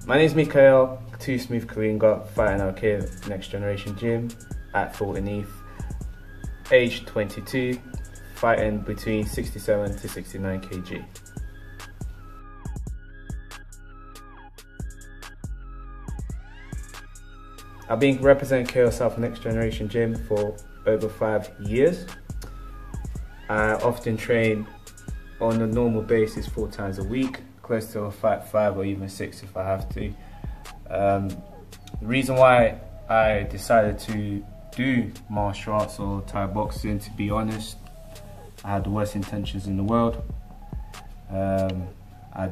My name is Micael, Too Smooth Calunga, fighting out here at Next Generation Gym at Fulton Heath, age 22, fighting between 67 to 69 kg. I've been representing KO South Next Generation Gym for over 5 years. I often train on a normal basis 4 times a week, close to a 5 or even 6 if I have to. The reason why I decided to do martial arts or Thai boxing, to be honest, I had the worst intentions in the world. I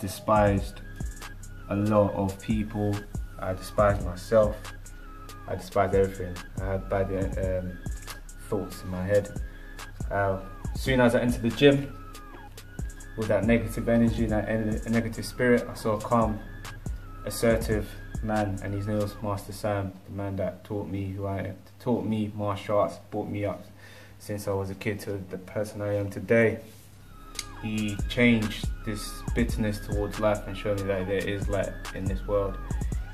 despised a lot of people. I despised myself. I despised everything. I had bad thoughts in my head. As soon as I entered the gym, with that negative energy, that negative spirit, I saw a calm, assertive man, and his name was Master Sam, the man that taught me who I am, taught me martial arts, brought me up since I was a kid to the person I am today. He changed this bitterness towards life and showed me that there is light in this world.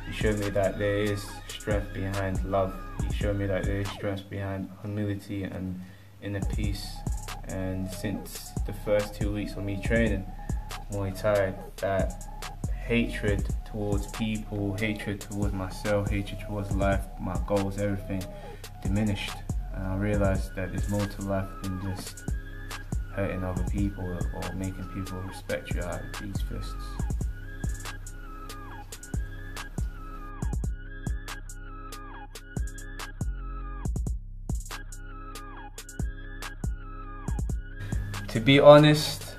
He showed me that there is strength behind love. He showed me that there is strength behind humility and inner peace. And since the first 2 weeks of me training Muay Thai, that hatred towards people, hatred towards myself, hatred towards life, my goals, everything diminished. And I realized that there's more to life than just hurting other people or making people respect you out of these fists. To be honest,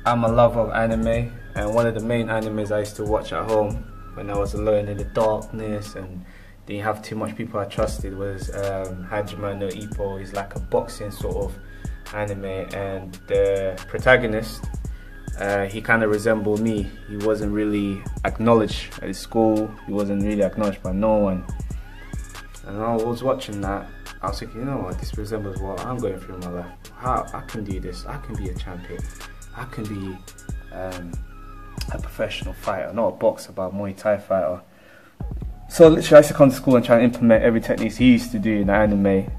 I'm a lover of anime, and one of the main animes I used to watch at home when I was alone in the darkness and didn't have too much people I trusted was Hajime no Ippo. He's like a boxing sort of anime, and the protagonist, he kind of resembled me. He wasn't really acknowledged at his school, he wasn't really acknowledged by no one. And I was watching that, I was thinking, you know what, this resembles what I'm going through in my life. How I can do this, I can be a champion, I can be a professional fighter, not a boxer, but a Muay Thai fighter. So literally I used to come to school and try and implement every technique he used to do in the anime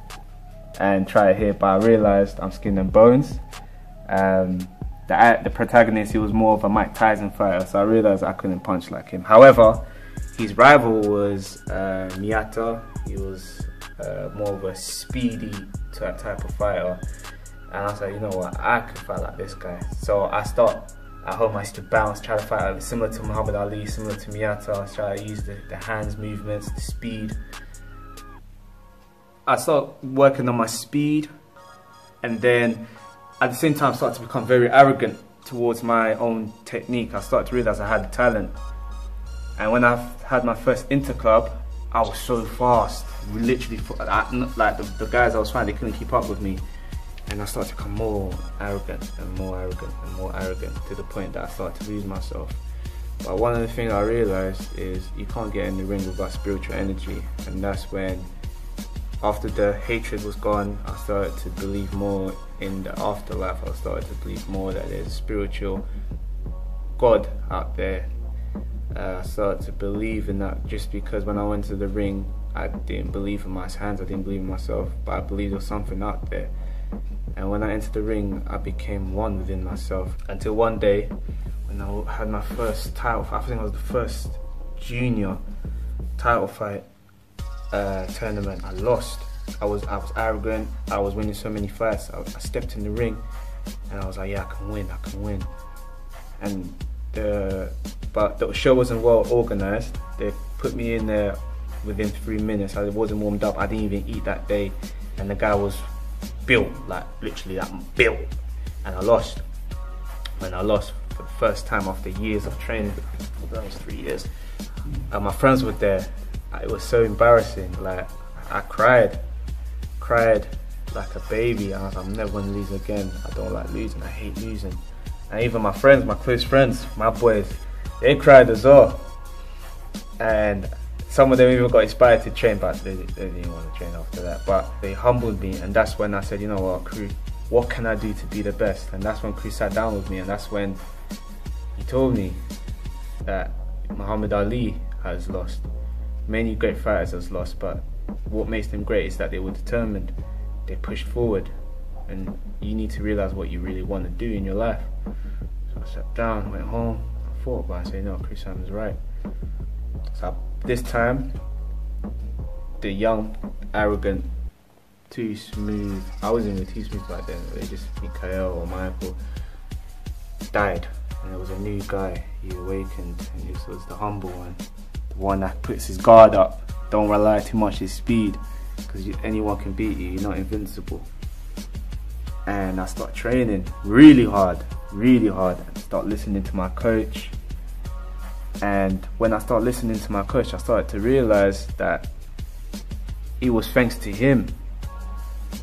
and try it here, but I realised I'm skin and bones. The protagonist, he was more of a Mike Tyson fighter, so I realised I couldn't punch like him. However, his rival was Miyata. He was more of a speedy type of fighter, and I was like, you know what, I can fight like this guy. So I start at home, I used to bounce, try to fight similar to Muhammad Ali, similar to Miyata. I was trying to use the hands movements, the speed. I start working on my speed, and then at the same time I started to become very arrogant towards my own technique. I started to realize I had the talent, and when I had my first interclub, I was so fast, literally, like the guys I was fighting, they couldn't keep up with me. And I started to become more arrogant and more arrogant and more arrogant, to the point that I started to lose myself. But one of the things I realized is you can't get in the ring without spiritual energy. And that's when, after the hatred was gone, I started to believe more in the afterlife. I started to believe more that there's a spiritual God out there. I started to believe in that, just because when I went to the ring, I didn't believe in my hands, I didn't believe in myself, but I believed there was something out there. And when I entered the ring, I became one within myself. Until one day, when I had my first title, I think it was the first junior title fight tournament, I lost. I was arrogant, I was winning so many fights. I stepped in the ring and I was like, yeah, I can win. And but the show wasn't well organized. They put me in there within 3 minutes. I wasn't warmed up, I didn't even eat that day, and the guy was built, like literally like built, and I lost. When I lost for the first time after years of training, that was 3 years, and my friends were there. It was so embarrassing. Like, I cried like a baby. I was like, I'm never gonna lose again. I don't like losing, I hate losing. And even my friends, my close friends, my boys, they cried as well. And some of them even got inspired to train, but they didn't want to train after that. But they humbled me, and that's when I said, you know what, crew, what can I do to be the best? And that's when Chris sat down with me, and that's when he told me that Muhammad Ali has lost. Many great fighters has lost, but what makes them great is that they were determined. They pushed forward, and you need to realize what you really want to do in your life. So I sat down, went home, I thought about it, I said, no, Chris Simon's right. So this time, the young, arrogant, too smooth, I wasn't even too smooth back then, they just Micael or Micael died, and there was a new guy. He awakened, and this was the humble one, the one that puts his guard up, don't rely too much on his speed, because anyone can beat you, you're not invincible. And I start training really hard, and start listening to my coach. And when I start listening to my coach, I started to realize that it was thanks to him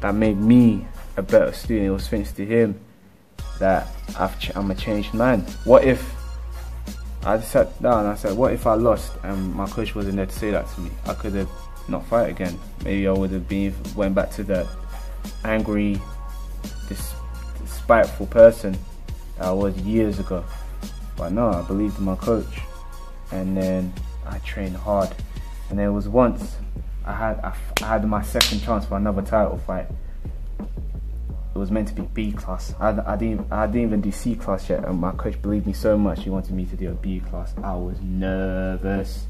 that made me a better student. It was thanks to him that I'm a changed man. What if I sat down and I said, what if I lost and my coach wasn't there to say that to me? I could have not fight again. Maybe I would have went back to the angry, this spiteful person that I was years ago. But no, I believed in my coach, and then I trained hard. And there was once I had my second chance for another title fight. It was meant to be B class. I didn't even do C class yet, and my coach believed me so much he wanted me to do a B class. I was nervous.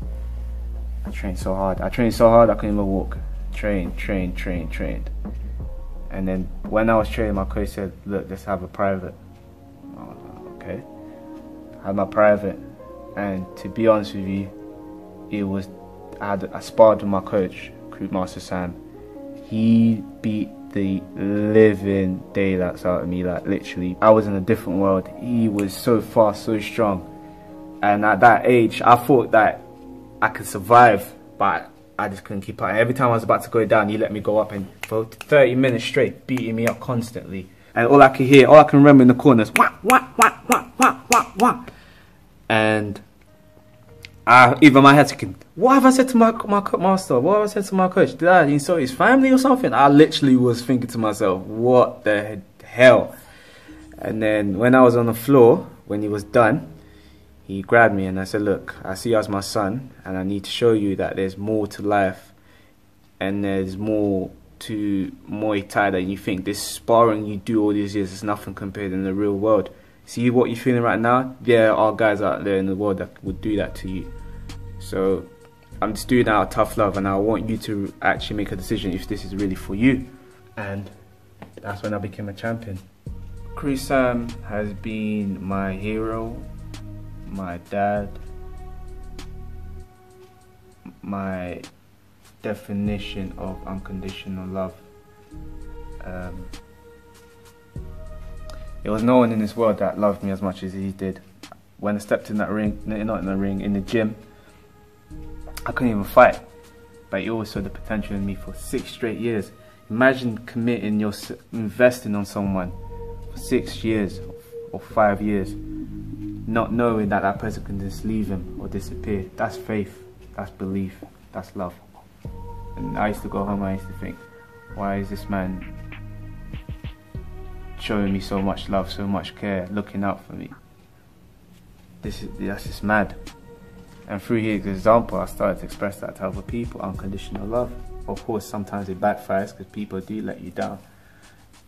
I trained so hard. I couldn't even walk. Trained. And then when I was training, my coach said, look, let's have a private. I was like, okay. I had my private, and to be honest with you, I sparred with my coach, Crew Master Sam. He beat the living daylights out of me, like literally. I was in a different world. He was so fast, so strong. And at that age, I thought that I could survive, but I just couldn't keep up. And every time I was about to go down, he let me go up, and for 30 minutes straight, beating me up constantly. And all I can remember in the corners, wah, wah, wah, wah, wah, wah, wah. And even my head thinking, what have I said to my master? What have I said to my coach? Did I insult his family or something? I literally was thinking to myself, what the hell? And then when I was on the floor, when he was done, he grabbed me and I said, look, I see you as my son, and I need to show you that there's more to life and there's more to Muay Thai than you think. This sparring you do all these years is nothing compared in the real world. See what you're feeling right now? There are guys out there in the world that would do that to you. So I'm just doing that out of tough love, and I want you to actually make a decision if this is really for you. And that's when I became a champion. Chris Sam has been my hero, my dad, my definition of unconditional love. There was no one in this world that loved me as much as he did. When I stepped in that ring, not in the ring, in the gym, I couldn't even fight. But he always saw the potential in me for 6 straight years. Imagine investing on someone for 6 years or 5 years, not knowing that that person can just leave him or disappear. That's faith, that's belief, that's love. And I used to go home, I used to think, why is this man showing me so much love, so much care, looking out for me? That's just mad. And through his example, I started to express that to other people, unconditional love. Of course, sometimes it backfires because people do let you down.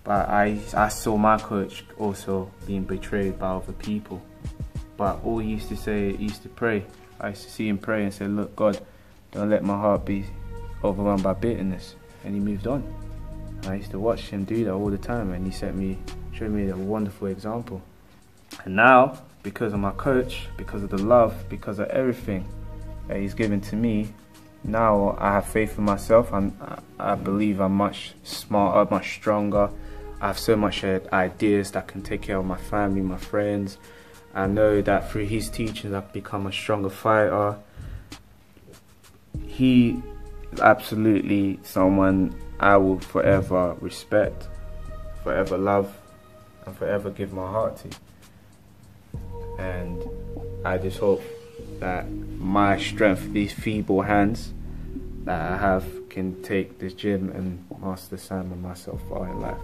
But I saw my coach also being betrayed by other people. But all he used to say, he used to pray. I used to see him pray and say, look, God, don't let my heart be overrun by bitterness. And he moved on. And I used to watch him do that all the time, and he showed me a wonderful example. And now, because of my coach, because of the love, because of everything that he's given to me, now I have faith in myself. I believe I'm much smarter, much stronger. I have so much ideas that can take care of my family, my friends. I know that through his teachings I've become a stronger fighter. He is absolutely someone I will forever respect, forever love, and forever give my heart to. And I just hope that my strength, these feeble hands that I have, can take this gym and Master Sam and myself far in life.